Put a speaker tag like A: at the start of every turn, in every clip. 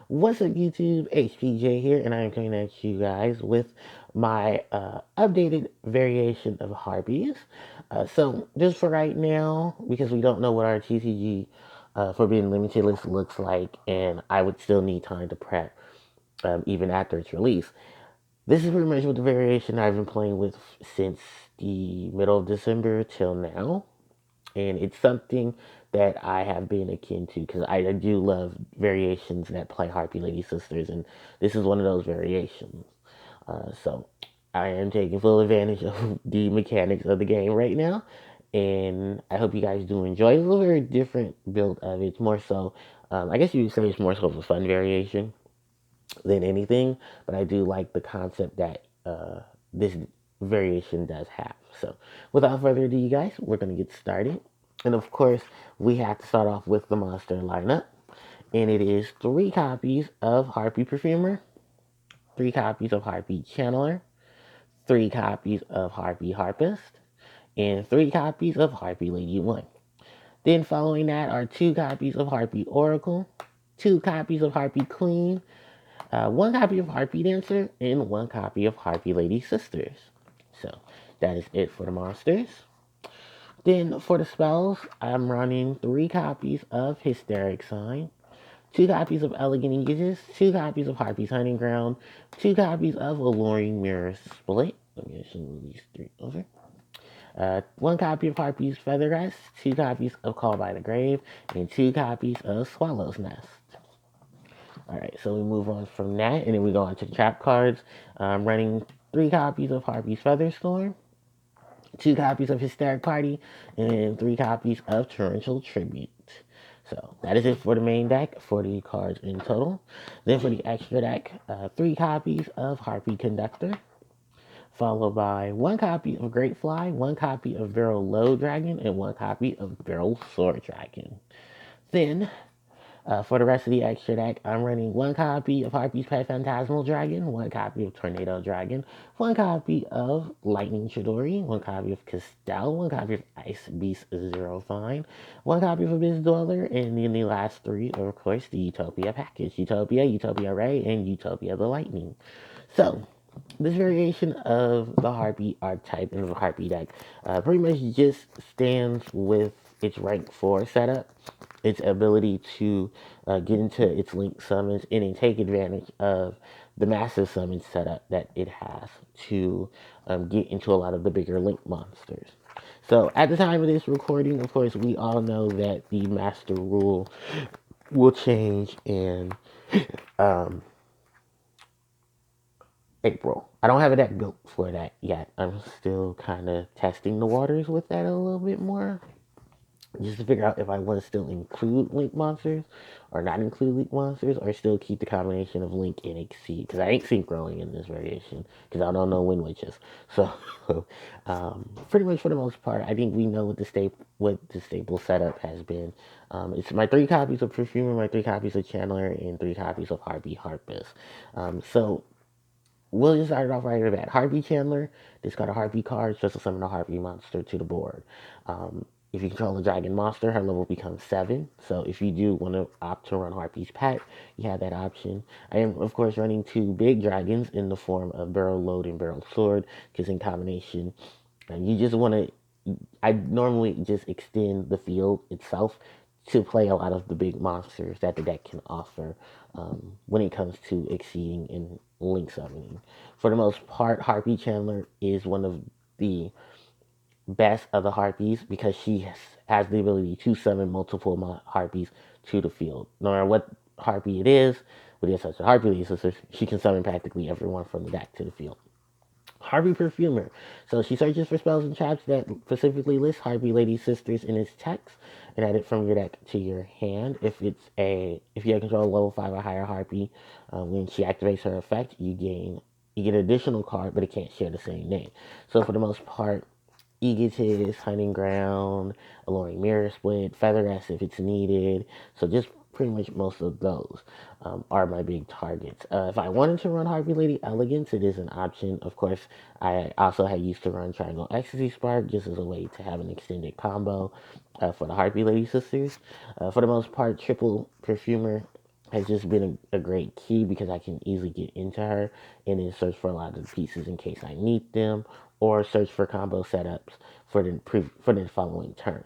A: What's up, YouTube? HPJ here, and I am coming at you guys with my updated variation of Harpies. So, just for right now, because we don't know what our TCG Forbidden Limited list looks like, and I would still need time to prep even after its release. This is pretty much what the variation I've been playing with since the middle of December till now, and it's something that I have been akin to because I do love variations that play Harpy Lady Sisters, and this is one of those variations. So I am taking full advantage of the mechanics of the game right now, and I hope you guys do enjoy. It's a little very different build of it. It's more so, I guess you would say it's more so of a fun variation than anything, but I do like the concept that this variation does have. So, without further ado, you guys, we're going to get started. And of course, we have to start off with the monster lineup. And it is 3 copies of Harpy Perfumer, 3 copies of Harpy Channeler, 3 copies of Harpy Harpist, and 3 copies of Harpy Lady 1. Then following that are 2 copies of Harpy Oracle, 2 copies of Harpy Queen, 1 copy of Harpy Dancer, and 1 copy of Harpy Lady Sisters. So that is it for the monsters. Then for the spells, I'm running 3 copies of Hysteric Sign, 2 copies of Elegant Aegis, 2 copies of Harpy's Hunting Ground, 2 copies of Alluring Mirror Split. Let me just move these 3 over. 1 copy of Harpy's Feather Rest, 2 copies of Call by the Grave, and 2 copies of Swallow's Nest. Alright, so we move on from that, and then we go on to the trap cards. I'm running 3 copies of Harpy's Featherstorm, 2 copies of Hysteric Party, and 3 copies of Torrential Tribute. So that is it for the main deck, 40 cards in total. Then for the extra deck, 3 copies of Harpy Conductor, followed by 1 copy of Great Fly, 1 copy of Beryl Low Dragon, and 1 copy of Beryl Sword Dragon. Then for the rest of the extra deck, I'm running 1 copy of Harpy's Pet Phantasmal Dragon, 1 copy of Tornado Dragon, 1 copy of Lightning Chidori, 1 copy of Castell, 1 copy of Ice Beast Zero Fine, 1 copy of Abyss Dweller, and then the last 3 are, of course, the Utopia package. Utopia, Utopia Ray, and Utopia the Lightning. So, this variation of the Harpy archetype in the Harpy deck pretty much just stands with its rank 4 setup, its ability to get into its link summons and then take advantage of the massive summon setup that it has to get into a lot of the bigger link monsters. So at the time of this recording, of course, we all know that the master rule will change in um, April. I don't have a deck built for that yet. I'm still kind of testing the waters with that a little bit more, just to figure out if I want to still include Link monsters or not include Link monsters, or still keep the combination of Link and Exceed, because I ain't growing in this variation, because I don't know Wind Witches. So, pretty much for the most part, I think we know what the staple setup has been. It's my 3 copies of Perfumer, my 3 copies of Channeler, and 3 copies of Harpy Harpist. So, we'll just start it off right at the bat. Harpy Channeler, discard a Harpy card, just to summon a Harpy monster to the board. If you control a dragon monster, her level becomes 7. So if you do want to opt to run Harpy's Pet, you have that option. I am, of course, running 2 big dragons in the form of Beryl Load and Beryl Sword, because in combination, you just want to... I normally just extend the field itself to play a lot of the big monsters that the deck can offer when it comes to exceeding and link summoning. For the most part, Harpy Channeler is one of the best of the Harpies, because she has the ability to summon multiple Harpies to the field. No matter what Harpy it is, with the exception of Harpy Lady Sisters, she can summon practically everyone from the deck to the field. Harpy Perfumer. So she searches for spells and traps that specifically list Harpy Lady Sisters in its text and add it from your deck to your hand. If you have control of level 5 or higher Harpy, when she activates her effect, you get an additional card, but it can't share the same name. So for the most part, Egotist, Hunting Ground, Alluring Mirror Split, Feather Rest if it's needed. So just pretty much most of those are my big targets. If I wanted to run Harpy Lady Elegance, it is an option. Of course, I also had used to run Triangle Ecstasy Spark just as a way to have an extended combo for the Harpy Lady Sisters. For the most part, triple Perfumer has just been a great key because I can easily get into her and then search for a lot of the pieces in case I need them, or search for combo setups for the following turn.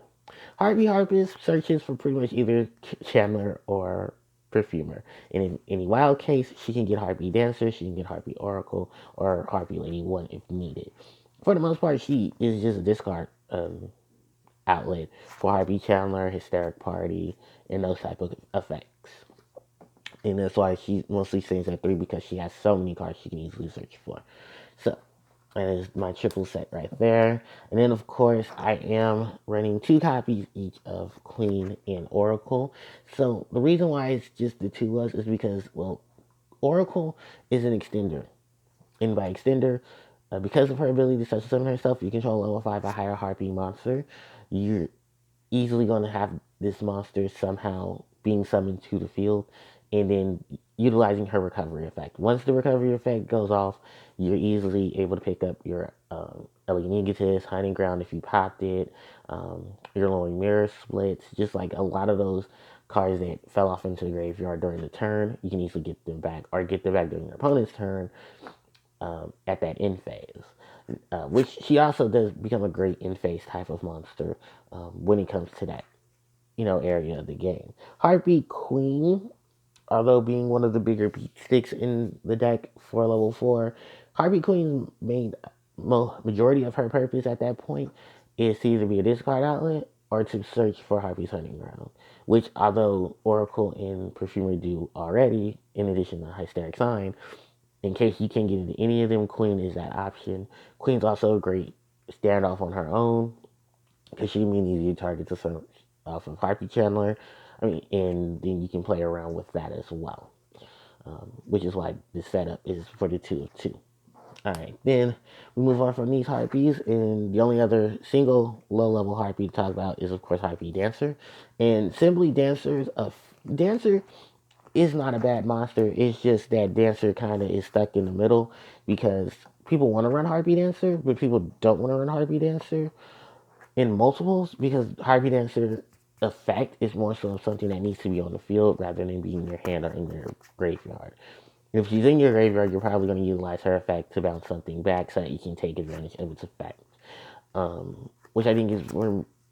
A: Harpist searches for pretty much either Chandler or Perfumer. And in any wild case, she can get Harpy Dancer, she can get Harpy Oracle, or Harpy Lady 1 if needed. For the most part, she is just a discard outlet for Harpy Chandler, Hysteric Party, and those type of effects. And that's why she mostly stays at 3 because she has so many cards she can easily search for. So that is my triple set right there. And then, of course, I am running 2 copies each of Queen and Oracle. So the reason why it's just the 2 was is because, well, Oracle is an extender. And by extender, because of her ability to special summon herself, you control level 5 a higher Harpy monster. You're easily going to have this monster somehow being summoned to the field and then utilizing her recovery effect. Once the recovery effect goes off, you're easily able to pick up your Elegant Egotist, Hiding Ground if you popped it, your Glowing Mirror splits, just like a lot of those cards that fell off into the graveyard during the turn, you can easily get them back or get them back during your opponent's turn at that end phase. Which she also does become a great in phase type of monster when it comes to that area of the game. Heartbeat Queen, although being one of the bigger beat sticks in the deck for level 4, Heartbeat Queen's main majority of her purpose at that point is to either be a discard outlet or to search for Harpy's hunting ground, which although Oracle and Perfumery do already, in addition to Hysteric Sign, in case you can't get into any of them, Queen is that option. Queen's also a great standoff on her own because she means easy target to search off of Harpy Chandler. And then you can play around with that as well, which is why the setup is for the 2 of 2. All right, then we move on from these Harpies, and the only other single low-level Harpy to talk about is, of course, Harpy Dancer. And simply, Dancer is not a bad monster. It's just that Dancer kind of is stuck in the middle because people want to run Harpy Dancer, but people don't want to run Harpy Dancer in multiples because Harpy Dancer effect is more so something that needs to be on the field rather than being in your hand or in your graveyard. If she's in your graveyard, you're probably going to utilize her effect to bounce something back so that you can take advantage of its effect. Which I think is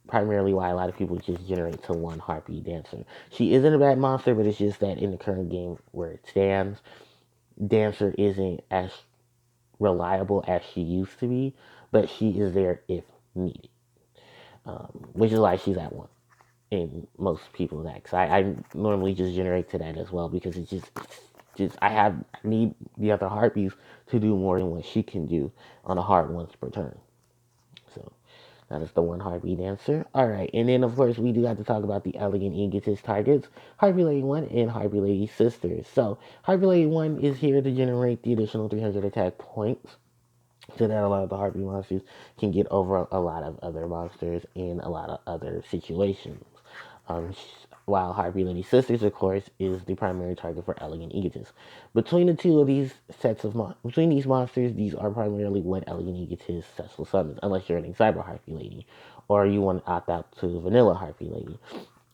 A: primarily why a lot of people just generate to one Harpy Dancer. She isn't a bad monster, but it's just that in the current game where it stands, Dancer isn't as reliable as she used to be, but she is there if needed. Which is why she's at 1 in most people's decks. I normally just generate to that as well because it's just I need the other Harpies to do more than what she can do on a hard once per turn. So that is the one Harpy Dancer. Alright, and then of course we do have to talk about the Elegant Egotist targets, Harpy Lady 1 and Harpy Lady Sisters. So Harpy Lady 1 is here to generate the additional 300 attack points so that a lot of the Harpy monsters can get over a lot of other monsters in a lot of other situations. Um, while Harpy Lady Sisters, of course, is the primary target for Elegant Egotists. Between the two of these sets of between these monsters, these are primarily what Elegant Egotists successful summons, unless you're running Cyber Harpy Lady, or you want to opt out to Vanilla Harpy Lady.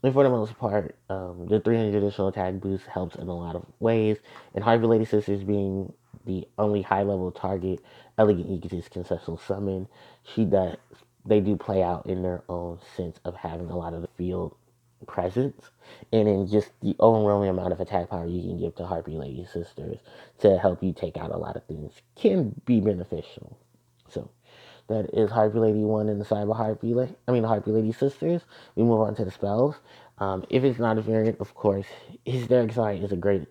A: And for the most part, the 300 additional attack boost helps in a lot of ways, and Harpy Lady Sisters being the only high-level target Elegant Egotist can successful summon, they do play out in their own sense of having a lot of the field presence, and then just the overwhelming amount of attack power you can give to Harpy Lady Sisters to help you take out a lot of things can be beneficial. So that is Harpy Lady 1 and the Cyber Harpy Lady Sisters. We move on to the spells. If it's not a variant, of course, Hysteric Sign is a great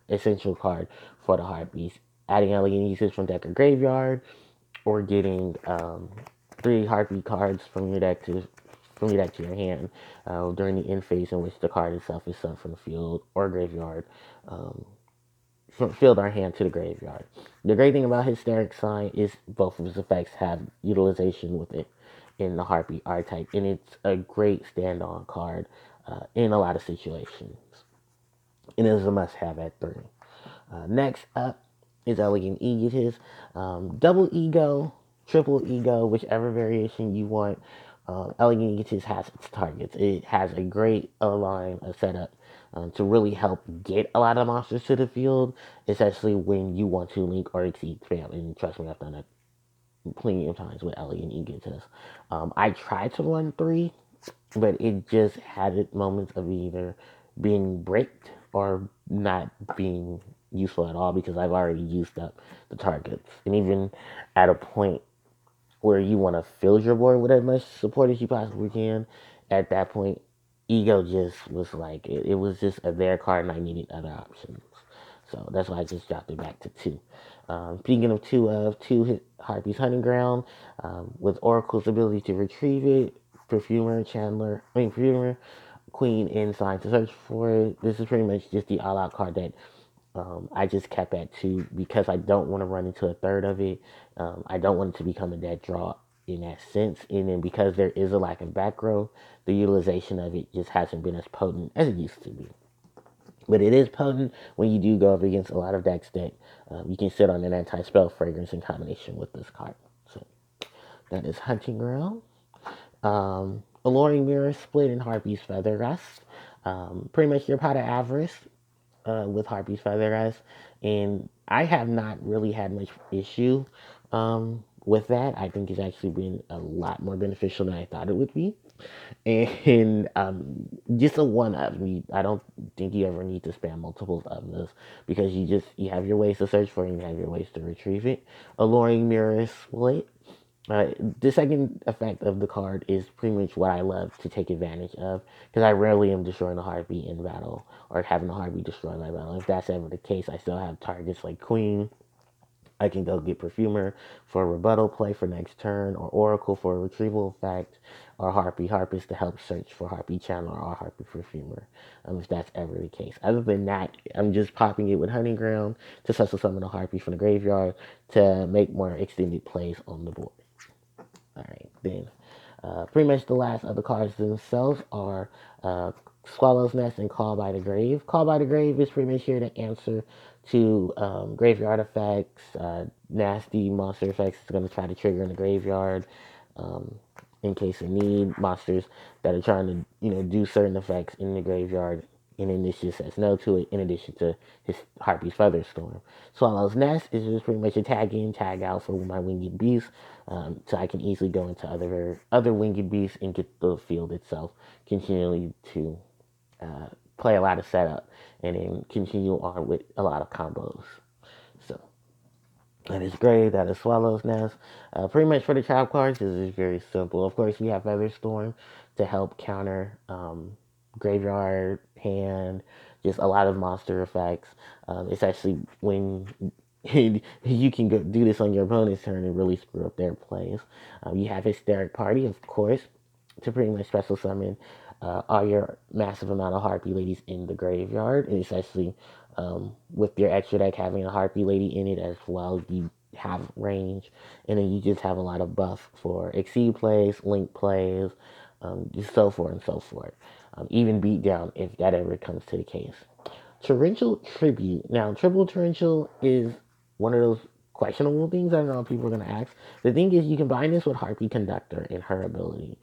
A: essential card for the Harpies. Adding elegant usage from deck or graveyard, or getting 3 Harpy cards from your deck to your hand during the end phase in which the card itself is sent from the field or graveyard, from field or hand to the graveyard. The great thing about Hysteric Sign is both of its effects have utilization with it in the Harpy archetype, and it's a great stand-on card in a lot of situations. And it is a must-have at 3. Next up is Elegant Egotist. Double Ego, Triple Ego, whichever variation you want. Elegant Egotist has its targets. It has a great line of setup to really help get a lot of monsters to the field, especially when you want to link or exceed spam. And trust me, I've done it plenty of times with Ellie and Egotus. I tried to run 3, but it just had its moments of either being bricked or not being useful at all because I've already used up the targets. And even at a point where you want to fill your board with as much support as you possibly can, at that point, Ego just was like, it was just a there card and I needed other options. So that's why I just dropped it back to 2. Speaking of 2 Harpy's Hunting Ground, with Oracle's ability to retrieve it, Perfumer, Queen, and Sign to search for it. This is pretty much just the all out card that I just kept at 2 because I don't want to run into a third of it. I don't want it to become a dead draw in that sense. And then because there is a lack of back row, the utilization of it just hasn't been as potent as it used to be. But it is potent when you do go up against a lot of decks that you can sit on an anti-spell fragrance in combination with this card. So that is Hunting Ground. Alluring Mirror Split and Harpy's Feather Rest. Pretty much your pot of avarice with Harpy's Feather Rest. And I have not really had much issue with that. I think it's actually been a lot more beneficial than I thought it would be. And just a one of me. I don't think you ever need to spam multiples of this because you have your ways to search for it and you have your ways to retrieve it. Alluring Mirror Split. The second effect of the card is pretty much what I love to take advantage of because I rarely am destroying a Harpy in battle or having a Harpy destroy my battle. If that's ever the case, I still have targets like Queen. I can go get Perfumer for a rebuttal play for next turn, or Oracle for a retrieval effect, or Harpies to help search for Harpy Channel or Harpy Perfumer, if that's ever the case. Other than that, I'm just popping it with Hunting Ground to special summon a Harpy from the graveyard to make more extended plays on the board. Alright, then. Pretty much the last of the cards themselves are Swallow's Nest and Call by the Grave. Call by the Grave is pretty much here to answer to graveyard effects, nasty monster effects. It's going to try to trigger in the graveyard um, in case of need. Monsters that are trying to, do certain effects in the graveyard. And then this just says no to it in addition to his Harpy's Feather Storm. Swallow's Nest is just pretty much a tag in, tag out for my winged beast. So I can easily go into other winged beasts and get the field itself continually to play a lot of setup and then continue on with a lot of combos. So that is great. That is Swallow's Nest. Pretty much for the trap cards, this is very simple. Of course, we have Featherstorm to help counter Graveyard, Hand, just a lot of monster effects. It's actually when you can do this on your opponent's turn and really screw up their plays. You have Hysteric Party, of course, to pretty much special summon all your massive amount of Harpy ladies in the graveyard, and especially with your extra deck having a Harpy lady in it as well, you have range, and then you just have a lot of buff for exceed plays, link plays, just so forth and so forth. Even beat down if that ever comes to the case. Torrential Tribute. Now, Triple Torrential is one of those questionable things I don't know if people are going to ask. The thing is, you combine this with Harpy Conductor and her ability,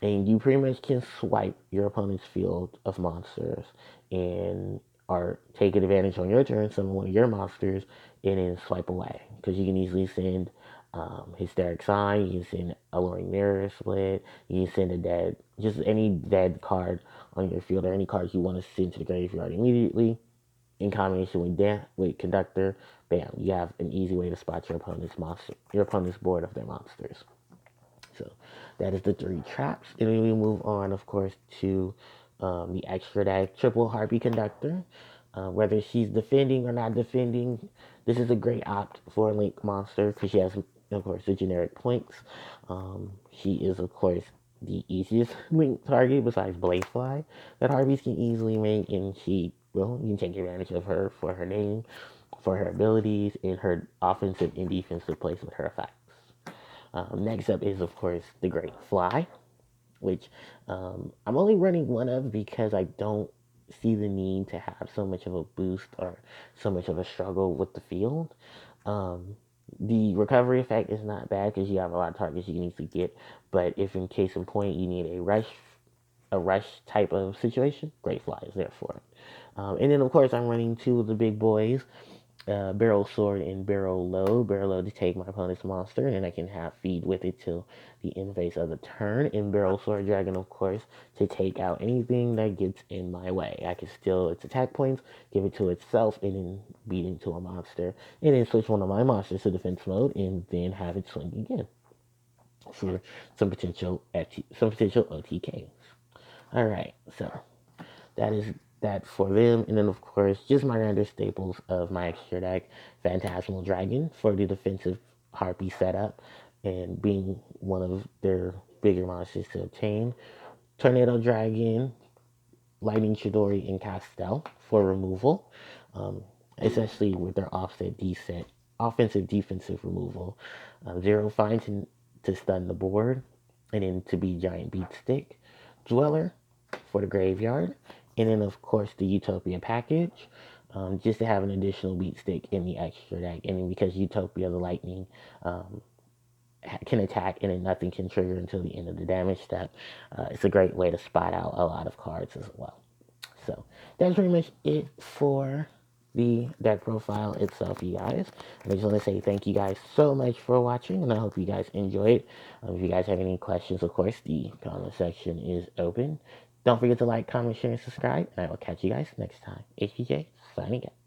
A: and you pretty much can swipe your opponent's field of monsters and or take advantage on your turn, summon one of your monsters, and then swipe away. Because you can easily send Hysteric Sign, you can send Alluring Mirror Split, you can send just any dead card on your field, or any cards you want to send to the graveyard immediately. In combination with Conductor, bam, you have an easy way to spot your opponent's board of their monsters. So that is the 3 traps. And then we move on, of course, to the extra deck, Triple Harpy Conductor. Whether she's defending or not defending, this is a great opt for a Link monster because she has, of course, the generic points. She is, of course, the easiest Link target besides Bladefly that Harpies can easily make, and you can take advantage of her for her name, for her abilities, and her offensive and defensive plays with her effects. Next up is, of course, the Great Fly, which I'm only running one of because I don't see the need to have so much of a boost or so much of a struggle with the field. The recovery effect is not bad because you have a lot of targets you can easily get, but if in case in point you need a rush a rush type of situation, Great Fly is there for it. And then, of course, I'm running two of the big boys, Barrel Sword and Barrel Load. Barrel Load to take my opponent's monster, and then I can have feed with it till the end phase of the turn. And Barrel Sword Dragon, of course, to take out anything that gets in my way. I can steal its attack points, give it to itself, and then beat into a monster. And then switch one of my monsters to defense mode, and then have it swing again for some potential OTKs. All right, so that is that for them. And then, of course, just my random staples of my extra deck. Phantasmal Dragon for the defensive Harpy setup and being one of their bigger monsters to obtain. Tornado Dragon, Lightning Chidori, and Castel for removal. Especially with their offset decent offensive defensive removal. Zero Fine to stun the board, and then to be Giant Beat Stick. Dweller for the graveyard, and then of course the Utopia package, just to have an additional beat stick in the extra deck. And then because Utopia, the lightning, can attack and then nothing can trigger until the end of the damage step, it's a great way to spot out a lot of cards as well. So that's pretty much it for the deck profile itself, you guys. And I just want to say thank you guys so much for watching, and I hope you guys enjoyed. If you guys have any questions, of course, the comment section is open. Don't forget to like, comment, share, and subscribe, and I will catch you guys next time. HPJ, signing out.